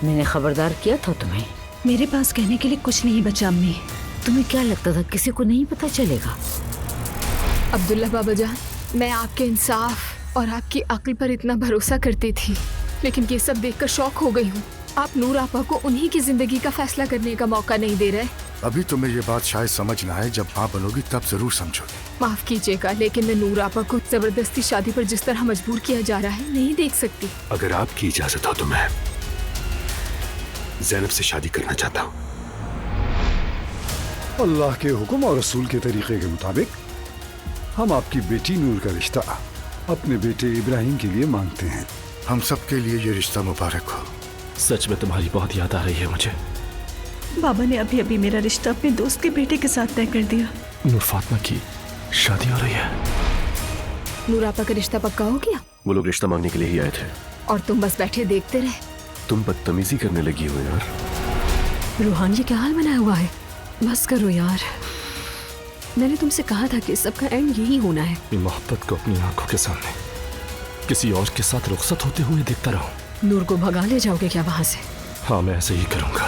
मैंने खबरदार किया था तुम्हें। मेरे पास कहने के लिए कुछ नहीं बचा अम्मी। तुम्हें क्या लगता था किसी को नहीं पता चलेगा? अब्दुल्ला बाबा जान, मैं आपके इंसाफ और आपकी अक्ल पर इतना भरोसा करती थी, लेकिन ये सब देखकर शॉक हो गई हूँ। आप नूर आपा को उन्हीं की जिंदगी का फैसला करने का मौका नहीं दे रहे। अभी तुम्हें ये बात शायद समझ ना आए, जब माँ बनोगी तब जरूर समझोगी। माफ कीजिएगा, लेकिन मैं नूर आपा को जबरदस्ती शादी पर जिस तरह मजबूर किया जा रहा है नहीं देख सकती। अगर आपकी इजाजत हो तो मैं ज़ैनब से शादी करना चाहता हूँ। अल्लाह के हुक्म और रसूल के तरीके के मुताबिक हम आपकी बेटी नूर का रिश्ता अपने बेटे इब्राहिम के लिए मांगते हैं। हम सब के लिए ये रिश्ता मुबारक हो। सच में तुम्हारी बहुत याद आ रही है मुझे। बाबा ने अभी अभी मेरा रिश्ता अपने दोस्त के बेटे के साथ तय कर दिया। नूर फातिमा की शादी हो रही है। नूर आपा का रिश्ता पक्का हो गया? वो लोग रिश्ता मांगने के लिए ही आए थे और तुम बस बैठे देखते रहे। तुम बदतमीजी करने लगी हो यार। रूहान, ये क्या हाल बनाया हुआ है? बस करो यार, मैंने तुमसे कहा था कि सबका एंड यही होना है। मोहब्बत को अपनी आंखों के सामने किसी और के साथ रुखसत होते हुए देखता रहूं। नूर को भगा ले जाओगे क्या वहां से? हाँ, मैं ऐसे ही करूंगा।